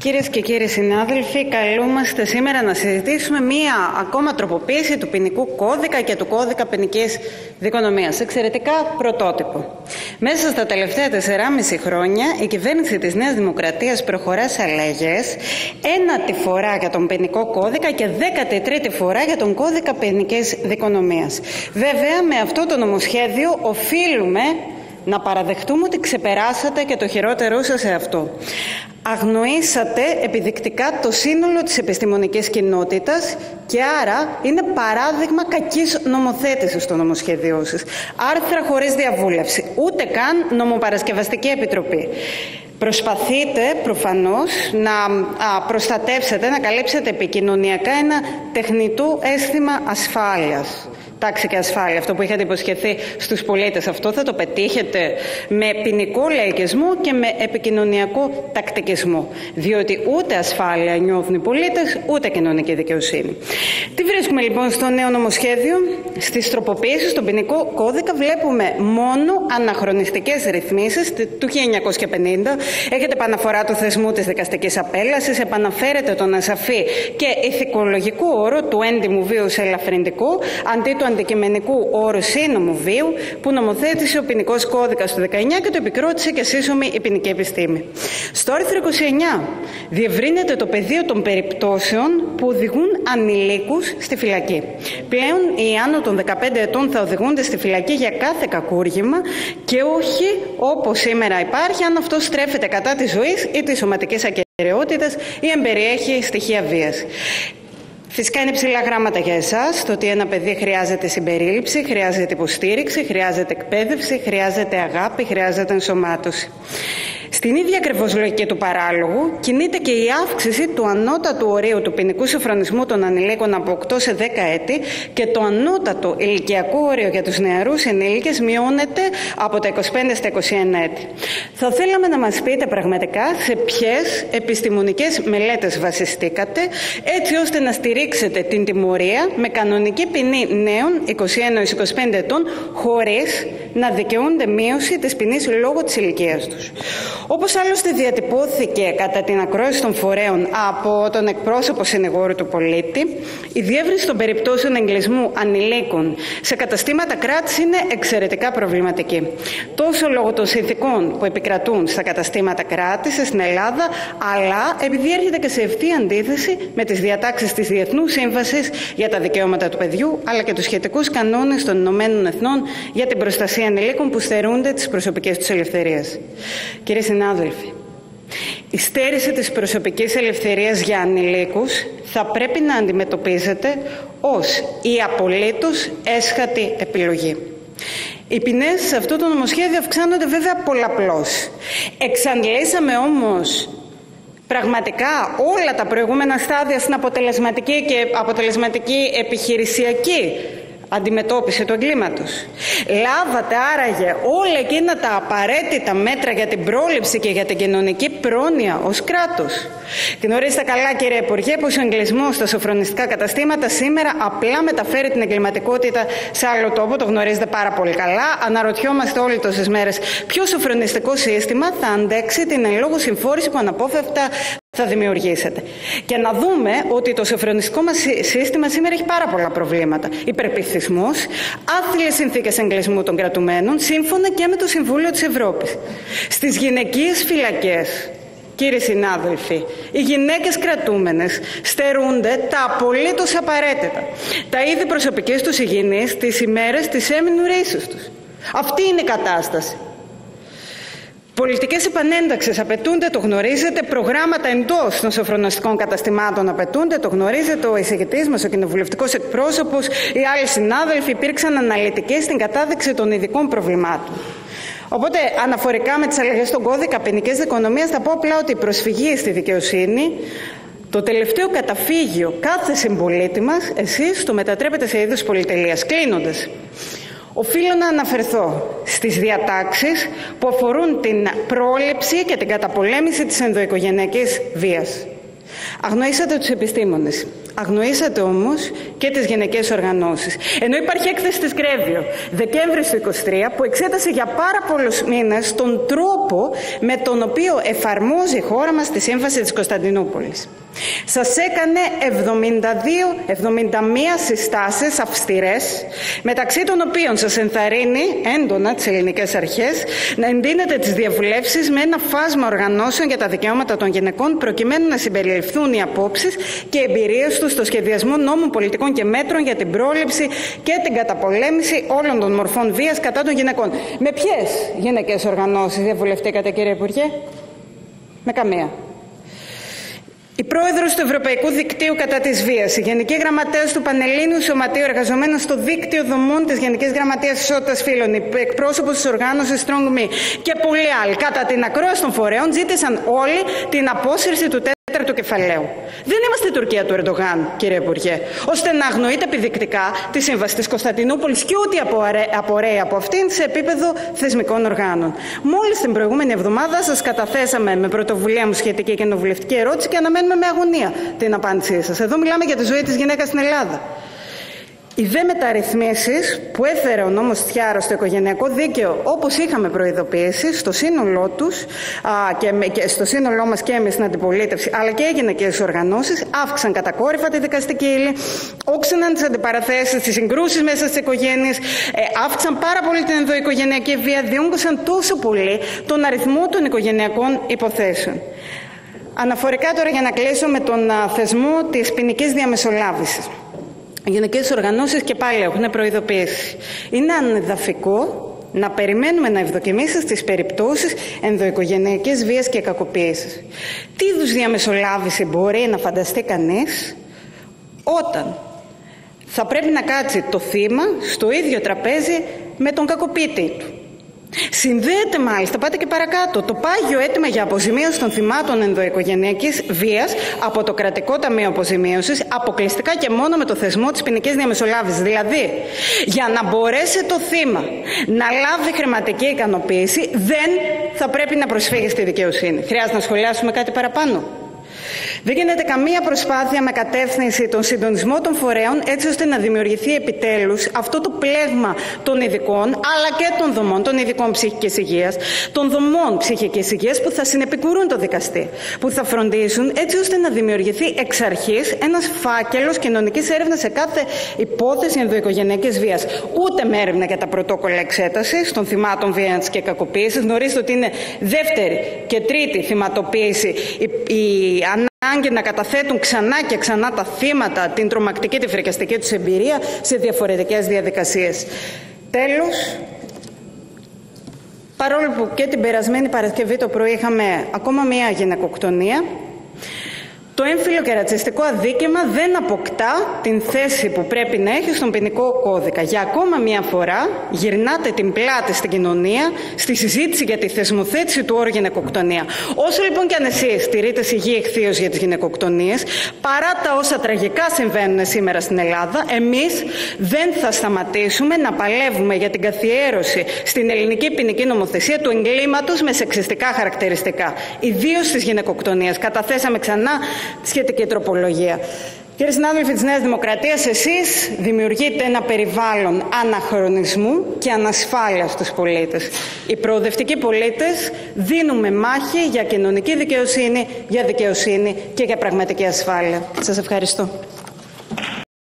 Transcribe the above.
Κυρίες και κύριοι συνάδελφοι, καλούμαστε σήμερα να συζητήσουμε μία ακόμα τροποποίηση του ποινικού κώδικα και του κώδικα ποινικής δικονομίας. Εξαιρετικά πρωτότυπο. Μέσα στα τελευταία 4,5 χρόνια η κυβέρνηση της Νέας Δημοκρατίας προχωρά σε αλλαγές, 1η φορά για τον ποινικό κώδικα και 13η φορά για τον κώδικα ποινικής δικονομίας. Βέβαια, με αυτό το νομοσχέδιο οφείλουμε να παραδεχτούμε ότι ξεπεράσατε και το χειρότερό σας σε αυτό. Αγνοήσατε επιδεικτικά το σύνολο της επιστημονικής κοινότητας και άρα είναι παράδειγμα κακής νομοθέτησης στο νομοσχέδιό σας. Άρθρα χωρίς διαβούλευση, ούτε καν νομοπαρασκευαστική επιτροπή. Προσπαθείτε προφανώς να προστατεύσετε, να καλύψετε επικοινωνιακά ένα τεχνητό αίσθημα ασφάλειας. Τάξη και ασφάλεια, αυτό που είχατε υποσχεθεί στους πολίτες, αυτό θα το πετύχετε με ποινικό λαϊκισμό και με επικοινωνιακό τακτικισμό. Διότι ούτε ασφάλεια νιώθουν οι πολίτες, ούτε κοινωνική δικαιοσύνη. Τι βρίσκουμε λοιπόν στο νέο νομοσχέδιο? Στις τροποποίησεις στον ποινικό κώδικα βλέπουμε μόνο αναχρονιστικές ρυθμίσεις του 1950. Έχετε επαναφορά του θεσμού της δικαστικής απέλασης, επαναφέρετε τον ασαφή και ηθικολογικό όρο του έντιμου βίου σε ελαφρυντικό, αντί του αντικειμενικού όρου σύνομου βίου που νομοθέτησε ο ποινικός κώδικας του 19 και το επικρότησε και σύσσωμη η ποινική επιστήμη. Στο άρθρο 29 διευρύνεται το πεδίο των περιπτώσεων που οδηγούν ανηλίκους στη φυλακή. Πλέον οι άνω των 15 ετών θα οδηγούνται στη φυλακή για κάθε κακούργημα και όχι όπως σήμερα υπάρχει αν αυτό στρέφεται κατά της ζωής ή της σωματικής ακεραιότητας ή εμπεριέχει στοιχεία βίας. Φυσικά είναι ψηλά γράμματα για εσάς το ότι ένα παιδί χρειάζεται συμπερίληψη, χρειάζεται υποστήριξη, χρειάζεται εκπαίδευση, χρειάζεται αγάπη, χρειάζεται ενσωμάτωση. Στην ίδια ακριβώς λογική του παράλογου κινείται και η αύξηση του ανώτατου ορίου του ποινικού σοφρονισμού των ανηλίκων από 8 σε 10 έτη και το ανώτατο ηλικιακό όριο για τους νεαρούς ενήλικες μειώνεται από τα 25 στα 21 έτη. Θα θέλαμε να μας πείτε πραγματικά σε ποιες επιστημονικές μελέτες βασιστήκατε έτσι ώστε να στηρίξετε την τιμωρία με κανονική ποινή νέων 21-25 ετών χωρίς να δικαιούνται μείωση της ποινής λόγω της ηλικίας τους. Όπως άλλωστε διατυπώθηκε κατά την ακρόαση των φορέων από τον εκπρόσωπο συνηγόρου του πολίτη, η διεύρυνση των περιπτώσεων εγκλισμού ανηλίκων σε καταστήματα κράτης είναι εξαιρετικά προβληματική. Τόσο λόγω των συνθηκών που επικρατούν στα καταστήματα κράτης στην Ελλάδα, αλλά επειδή έρχεται και σε ευθεία αντίθεση με τις διατάξεις της Διεθνούς Σύμβασης για τα Δικαιώματα του Παιδιού, αλλά και τους σχετικούς κανόνες των Ηνωμένων Εθνών για την προστασία ανηλίκων που στερούνται τις προσωπικές τους ελευθερίες. Κύριοι συνάδελφοι, η στέρηση της προσωπικής ελευθερίας για ανηλίκους θα πρέπει να αντιμετωπίζεται ως η απολύτως έσχατη επιλογή. Οι ποινές σε αυτό το νομοσχέδιο αυξάνονται βέβαια πολλαπλώς. Εξαντλήσαμε όμως πραγματικά όλα τα προηγούμενα στάδια στην αποτελεσματική επιχειρησιακή αντιμετώπιση του εγκλήματος. Λάβατε άραγε όλα εκείνα τα απαραίτητα μέτρα για την πρόληψη και για την κοινωνική πρόνοια ως κράτος? Γνωρίζετε καλά, κύριε Υπουργέ, πως ο εγκλισμός στα σοφρονιστικά καταστήματα σήμερα απλά μεταφέρει την εγκληματικότητα σε άλλο τόπο. Το γνωρίζετε πάρα πολύ καλά. Αναρωτιόμαστε όλοι τόσες μέρες ποιο σοφρονιστικό σύστημα θα αντέξει την εν λόγω συμφόρηση που αναπόφευκτα θα δημιουργήσετε. Και να δούμε ότι το σοφρονιστικό μας σύστημα σήμερα έχει πάρα πολλά προβλήματα. Υπερπληθυσμός, άθλιες συνθήκες εγκλισμού των κρατουμένων, σύμφωνα και με το Συμβούλιο της Ευρώπης. Στις γυναικείες φυλακές, κύριοι συνάδελφοι, οι γυναίκες κρατούμενες στερούνται τα απολύτως απαραίτητα. Τα είδη προσωπικής τους υγιεινής τις ημέρες της έμεινου ρήσης τους. Αυτή είναι η κατάσταση. Πολιτικές επανένταξης απαιτούνται, το γνωρίζετε. Προγράμματα εντός των σοφρονιστικών καταστημάτων απαιτούνται, το γνωρίζετε. Ο εισηγητής μας, ο κοινοβουλευτικός εκπρόσωπος, οι άλλοι συνάδελφοι υπήρξαν αναλυτικοί στην κατάδειξη των ειδικών προβλημάτων. Οπότε, αναφορικά με τις αλλαγές στον κώδικα ποινικής δικονομίας, θα πω απλά ότι η προσφυγή στη δικαιοσύνη, το τελευταίο καταφύγιο κάθε συμπολίτη μας, εσείς το μετατρέπετε σε είδους πολυτελείας. Κλείνοντας, οφείλω να αναφερθώ στις διατάξεις που αφορούν την πρόληψη και την καταπολέμηση της ενδοοικογενειακής βίας. Αγνοήσατε τους επιστήμονες. Αγνοήσατε όμως και τις γυναικές οργανώσεις. Ενώ υπάρχει έκθεση της Γκρέβιο, Δεκέμβρης του 2023, που εξέτασε για πάρα πολλούς μήνες τον τρόπο με τον οποίο εφαρμόζει η χώρα μας τη Σύμβαση της Κωνσταντινούπολης. Σας έκανε 71 συστάσεις αυστηρές, μεταξύ των οποίων σας ενθαρρύνει έντονα τις ελληνικές αρχές να εντείνετε τις διαβουλεύσεις με ένα φάσμα οργανώσεων για τα δικαιώματα των γυναικών, προκειμένου να συμπεριληφθούν οι απόψεις και εμπειρίες τους στο σχεδιασμό νόμων, πολιτικών και μέτρων για την πρόληψη και την καταπολέμηση όλων των μορφών βίας κατά των γυναικών. Με ποιες γυναικές οργανώσεις διαβουλευτήκατε, κύριε Υπουργέ? Με καμία. Η πρόεδρος του Ευρωπαϊκού Δικτύου κατά της Βίας, η Γενική Γραμματέας του Πανελλήνιου Σωματείου Εργαζομένων στο Δίκτυο Δομών της Γενικής Γραμματείας Ισότητας Φύλων, εκπρόσωπος της οργάνωσης Strong Me και πολλοί άλλοι, κατά την ακρόαση των φορέων, ζήτησαν όλοι την απόσυρση του τέταρτου κεφαλαίου. Δεν είμαστε η Τουρκία του Ερντογάν, κύριε Υπουργέ, ώστε να αγνοείται επιδεικτικά τη Σύμβαση της Κωνσταντινούπολης και ό,τι απορρέει από αυτήν σε επίπεδο θεσμικών οργάνων. Μόλις την προηγούμενη εβδομάδα σας καταθέσαμε με πρωτοβουλία μου σχετική κοινοβουλευτική ερώτηση και αναμένουμε με αγωνία την απάντησή σας. Εδώ μιλάμε για τη ζωή της γυναίκας στην Ελλάδα. Οι δε μεταρρυθμίσεις που έφερε ο νόμος Τιάρο στο οικογενειακό δίκαιο, όπως είχαμε προειδοποιήσει, στο σύνολό τους και στο σύνολό μας και εμείς στην αντιπολίτευση, αλλά και οι γυναικές οργανώσεις, αύξησαν κατακόρυφα τη δικαστική ύλη, όξυναν τις αντιπαραθέσεις, τις συγκρούσεις μέσα στις οικογένειες, αύξησαν πάρα πολύ την ενδοοικογενειακή βία, διούγκωσαν τόσο πολύ τον αριθμό των οικογενειακών υποθέσεων. Αναφορικά τώρα, για να κλείσω, με τον θεσμό της ποινικής διαμεσολάβησης. Οι γυναικές οργανώσεις και πάλι έχουν προειδοποιήσει. Είναι ανεδαφικό να περιμένουμε να ευδοκιμήσει στις περιπτώσεις ενδοοικογενειακής βίας και κακοποίησης. Τι είδους διαμεσολάβηση μπορεί να φανταστεί κανείς όταν θα πρέπει να κάτσει το θύμα στο ίδιο τραπέζι με τον κακοποίητη του? Συνδέεται μάλιστα, πάτε και παρακάτω, το πάγιο αίτημα για αποζημίωση των θυμάτων ενδοοικογενειακής βίας από το Κρατικό Ταμείο Αποζημίωσης αποκλειστικά και μόνο με το θεσμό της ποινικής διαμεσολάβησης. Δηλαδή, για να μπορέσει το θύμα να λάβει χρηματική ικανοποίηση, δεν θα πρέπει να προσφύγει στη δικαιοσύνη. Χρειάζεται να σχολιάσουμε κάτι παραπάνω? Δεν γίνεται καμία προσπάθεια με κατεύθυνση τον συντονισμό των φορέων, έτσι ώστε να δημιουργηθεί επιτέλους αυτό το πλέγμα των ειδικών, αλλά και των δομών των ειδικών ψυχικής υγείας, των δομών ψυχικής υγείας που θα συνεπικουρούν το δικαστή, που θα φροντίσουν έτσι ώστε να δημιουργηθεί εξ αρχής ένας φάκελος κοινωνικής έρευνας σε κάθε υπόθεση ενδοοικογενειακής βίας. Ούτε με έρευνα για τα πρωτόκολλα εξέτασης των θυμάτων βίας και κακοποίησης. Γνωρίζετε ότι είναι δεύτερη και τρίτη θυματοποίηση η ανάγκη να καταθέτουν ξανά και ξανά τα θύματα την τρομακτική, τη φρικιαστική τους εμπειρία σε διαφορετικές διαδικασίες. Τέλος, παρόλο που και την περασμένη Παρασκευή το πρωί είχαμε ακόμα μία γυναικοκτονία, το έμφυλο και ρατσιστικό αδίκημα δεν αποκτά την θέση που πρέπει να έχει στον ποινικό κώδικα. Για ακόμα μία φορά γυρνάτε την πλάτη στην κοινωνία στη συζήτηση για τη θεσμοθέτηση του όρου γυναικοκτονία. Όσο λοιπόν κι αν εσείς στηρείτε σιγή εχθείως για τις γυναικοκτονίες, παρά τα όσα τραγικά συμβαίνουν σήμερα στην Ελλάδα, εμείς δεν θα σταματήσουμε να παλεύουμε για την καθιέρωση στην ελληνική ποινική νομοθεσία του εγκλήματος με σεξιστικά χαρακτηριστικά, ιδίως της γυναικοκτονίας. Καταθέσαμε ξανά σχετική τροπολογία. Κύριοι συνάδελφοι της Νέας Δημοκρατίας, εσείς δημιουργείτε ένα περιβάλλον αναχρονισμού και ανασφάλειας στους πολίτες. Οι προοδευτικοί πολίτες δίνουμε μάχη για κοινωνική δικαιοσύνη, για δικαιοσύνη και για πραγματική ασφάλεια. Σας ευχαριστώ.